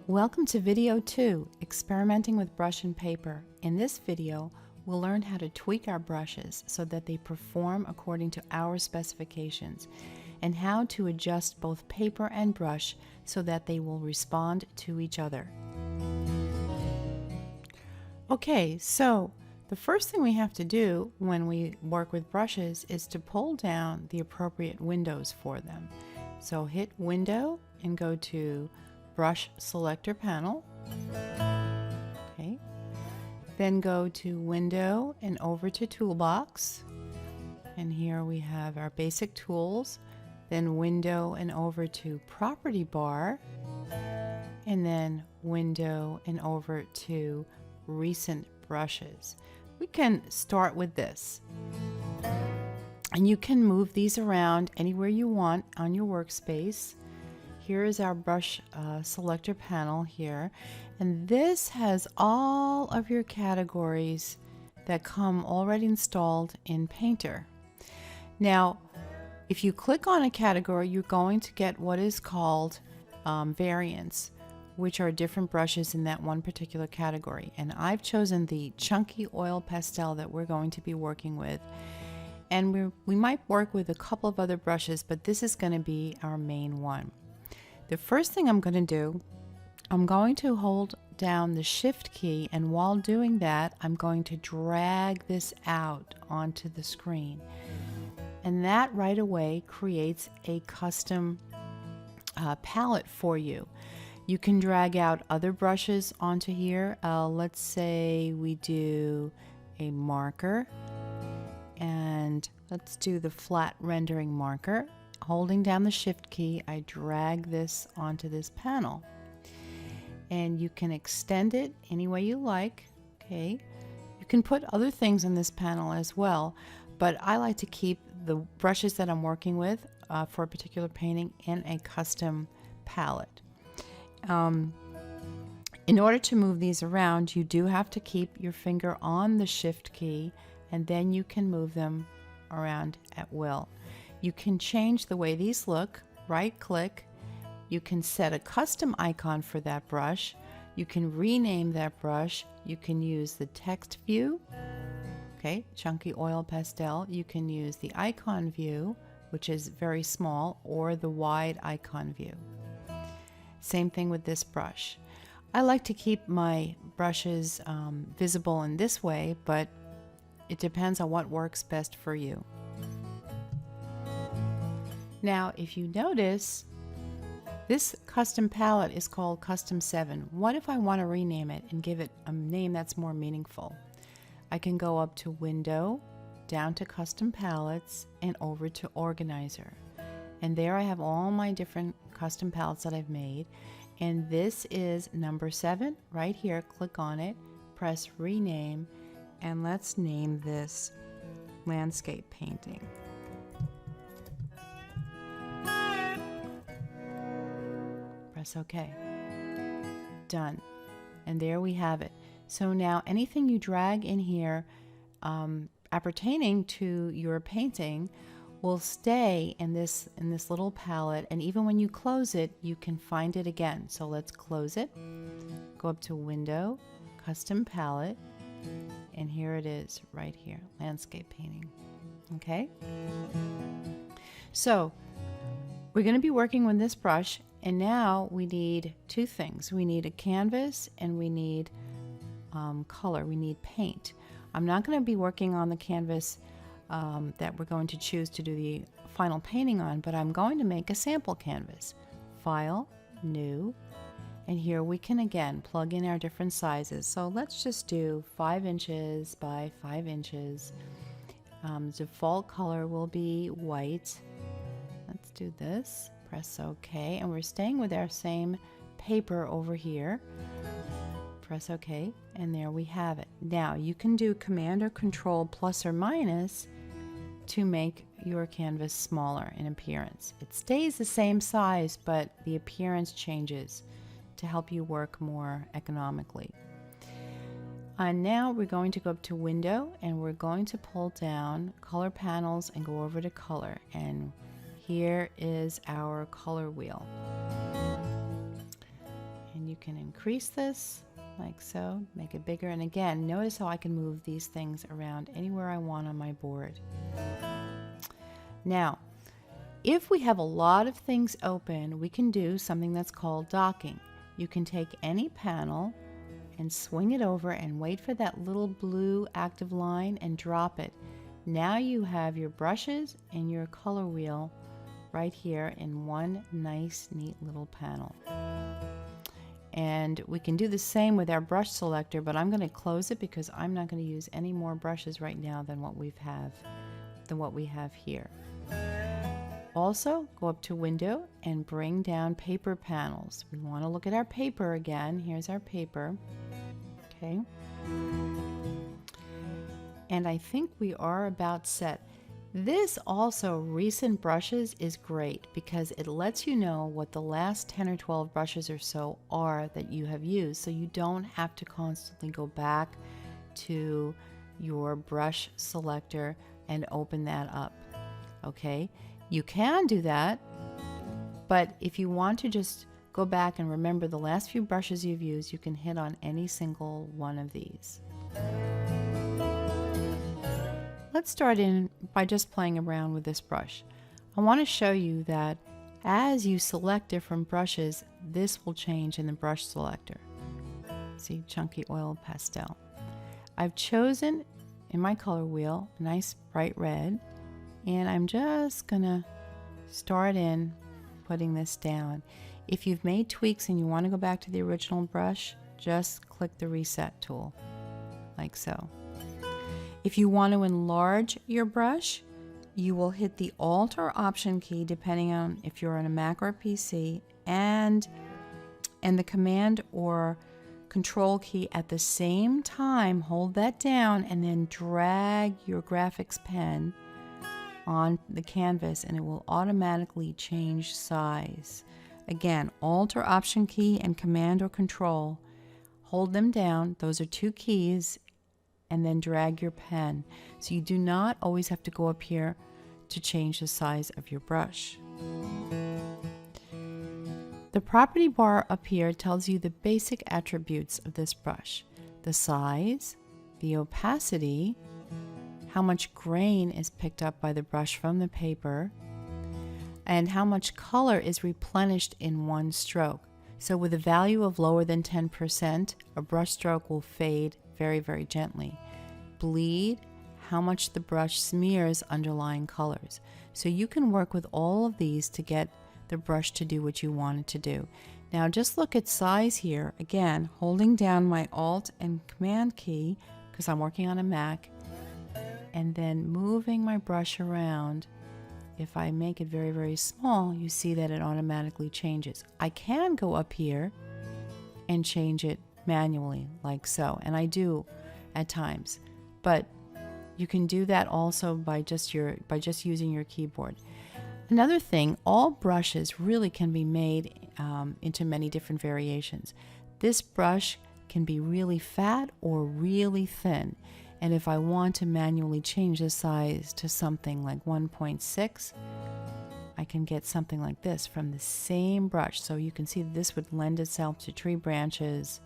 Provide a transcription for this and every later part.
Welcome to video 2, Experimenting with Brush and Paper. In this video, we'll learn how to tweak our brushes so that they perform according to our specifications, and how to adjust both paper and brush so that they will respond to each other. Okay, so the first thing we have to do when we work with brushes is to pull down the appropriate windows for them. So hit Window and go to Brush Selector panel. Okay. Then go to Window and over to Toolbox. And here we have our basic tools. Then Window and over to Property Bar. And then Window and over to Recent Brushes. We can start with this. And you can move these around anywhere you want on your workspace. Here is our brush selector panel here, and this has all of your categories that come already installed in Painter. Now, if you click on a category, you're going to get what is called variants, which are different brushes in that one particular category. And I've chosen the chunky oil pastel that we're going to be working with. And we might work with a couple of other brushes, but this is going to be our main one. The first thing I'm going to do, I'm going to hold down the Shift key, and while doing that, I'm going to drag this out onto the screen. And that right away creates a custom palette for you. You can drag out other brushes onto here. Let's say we do a marker, and let's do the flat rendering marker. Holding down the Shift key, I drag this onto this panel, and you can extend it any way you like. Okay, you can put other things in this panel as well, but I like to keep the brushes that I'm working with for a particular painting in a custom palette. In order to move these around, you do have to keep your finger on the Shift key, and then you can move them around at will. You can change the way these look. Right click. You can set a custom icon for that brush. You can rename that brush. You can use the text view, okay, chunky oil pastel. You can use the icon view, which is very small, or the wide icon view. Same thing with this brush. I like to keep my brushes visible in this way, but it depends on what works best for you. Now, if you notice, this custom palette is called Custom 7. What if I want to rename it and give it a name that's more meaningful? I can go up to Window, down to Custom Palettes, and over to Organizer. And there I have all my different custom palettes that I've made. And this is number 7 right here. Click on it, press Rename, and let's name this Landscape Painting. Press OK. Done. And there we have it. So now anything you drag in here appertaining to your painting will stay in this little palette, and even when you close it, you can find it again. So let's close it. Go up to Window, Custom Palette, and here it is right here, Landscape Painting. Okay? So we're going to be working with this brush, and now we need two things. We need a canvas, and we need color. We need paint. I'm not going to be working on the canvas that we're going to choose to do the final painting on, but I'm going to make a sample canvas. File, New, and here we can again plug in our different sizes. So let's just do 5 inches by 5 inches. Default color will be white. Let's do this. Press OK, and we're staying with our same paper over here. Press OK, and there we have it. Now you can do Command or Control plus or minus to make your canvas smaller in appearance. It stays the same size, but the appearance changes to help you work more economically. And now we're going to go up to Window, and we're going to pull down Color Panels and go over to Color. And here is our color wheel. And you can increase this like so, make it bigger. And again, notice how I can move these things around anywhere I want on my board. Now, if we have a lot of things open, we can do something that's called docking. You can take any panel and swing it over and wait for that little blue active line and drop it. Now you have your brushes and your color wheel right here in one nice, neat little panel. And we can do the same with our brush selector, but I'm going to close it because I'm not going to use any more brushes right now than what we have here. Also, go up to Window and bring down Paper Panels. We want to look at our paper again. Here's our paper. Okay. And I think we are about set. This also, Recent Brushes, is great because it lets you know what the last 10 or 12 brushes or so are that you have used, so you don't have to constantly go back to your brush selector and open that up. Okay, you can do that, but if you want to just go back and remember the last few brushes you've used, you can hit on any single one of these. Let's start in by just playing around with this brush. I want to show you that as you select different brushes, this will change in the brush selector. See, Chunky Oil Pastel. I've chosen in my color wheel a nice bright red, and I'm just gonna start in putting this down. If you've made tweaks and you want to go back to the original brush, just click the reset tool like so. If you want to enlarge your brush, you will hit the Alt or Option key depending on if you're on a Mac or a PC, and the Command or Control key at the same time. Hold that down and then drag your graphics pen on the canvas and it will automatically change size. Again, Alt or Option key and Command or Control. Hold them down. Those are two keys, and then drag your pen. So you do not always have to go up here to change the size of your brush. The property bar up here tells you the basic attributes of this brush: the size, the opacity, how much grain is picked up by the brush from the paper, and how much color is replenished in one stroke. So with a value of lower than 10%, a brush stroke will fade very, very gently. Bleed, how much the brush smears underlying colors. So you can work with all of these to get the brush to do what you want it to do. Now just look at size here. Again, holding down my Alt and Command key, because I'm working on a Mac, and then moving my brush around. If I make it very, very small, you see that it automatically changes. I can go up here and change it manually like so, and I do at times, but you can do that also by just using your keyboard. Another thing, all brushes really can be made into many different variations. This brush can be really fat or really thin, and if I want to manually change the size to something like 1.6, I can get something like this from the same brush. So you can see that this would lend itself to tree branches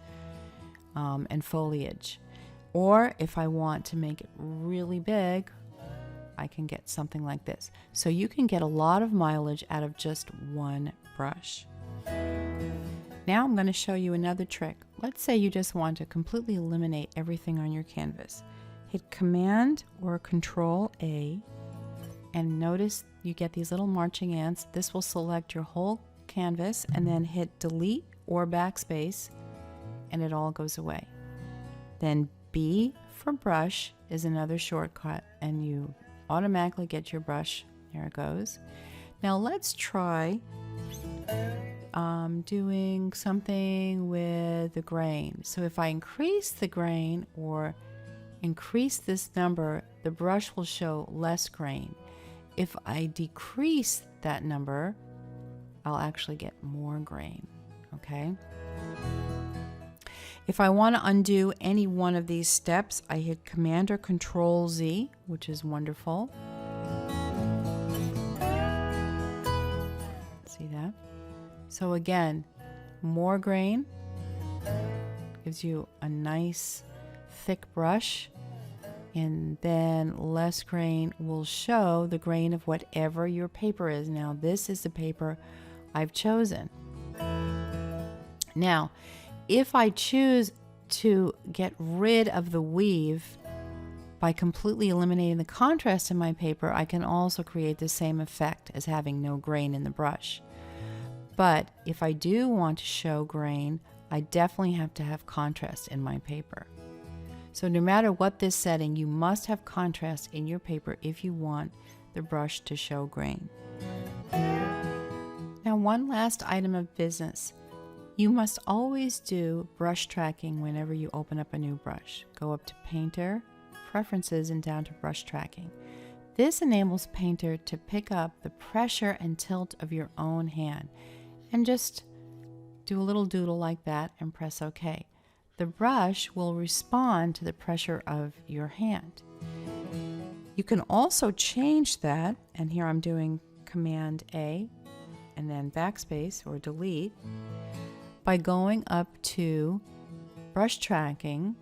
and foliage. Or if I want to make it really big, I can get something like this. So you can get a lot of mileage out of just one brush. Now I'm going to show you another trick. Let's say you just want to completely eliminate everything on your canvas. Hit Command or Control A, and notice you get these little marching ants. This will select your whole canvas, and then hit Delete or Backspace, and it all goes away. Then B for brush is another shortcut, and you automatically get your brush. There it goes. Now let's try doing something with the grain. So if I increase the grain or increase this number, the brush will show less grain. If I decrease that number, I'll actually get more grain. Okay? If I want to undo any one of these steps, I hit Command or Control Z, which is wonderful. See that? So again, more grain, Gives you a nice thick brush, and then less grain will show the grain of whatever your paper is. Now this is the paper I've chosen. Now if I choose to get rid of the weave by completely eliminating the contrast in my paper, I can also create the same effect as having no grain in the brush. But if I do want to show grain, I definitely have to have contrast in my paper. So no matter what this setting, you must have contrast in your paper if you want the brush to show grain. Now one last item of business. You must always do brush tracking whenever you open up a new brush. Go up to Painter, Preferences, and down to Brush Tracking. This enables Painter to pick up the pressure and tilt of your own hand, and just do a little doodle like that and press OK. The brush will respond to the pressure of your hand. You can also change that, and here I'm doing Command A and then backspace or delete, by going up to brush tracking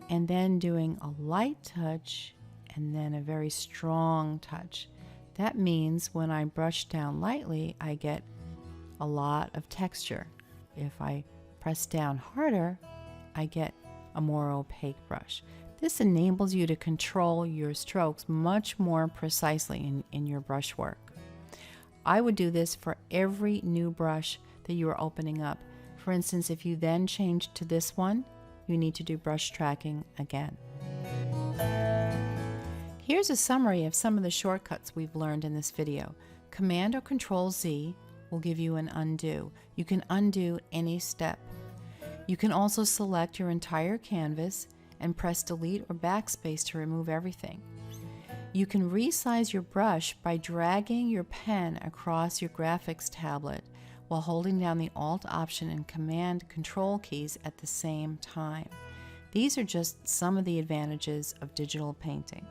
and then doing a light touch and then a very strong touch. That means when I brush down lightly, I get a lot of texture. If I press down harder, I get a more opaque brush. This enables you to control your strokes much more precisely in your brush work. I would do this for every new brush that you are opening up. For instance, if you then change to this one, you need to do brush tracking again. Here's a summary of some of the shortcuts we've learned in this video. Command or Control Z will give you an undo. You can undo any step. You can also select your entire canvas and press delete or backspace to remove everything. You can resize your brush by dragging your pen across your graphics tablet while holding down the Alt option and Command Control keys at the same time. These are just some of the advantages of digital painting.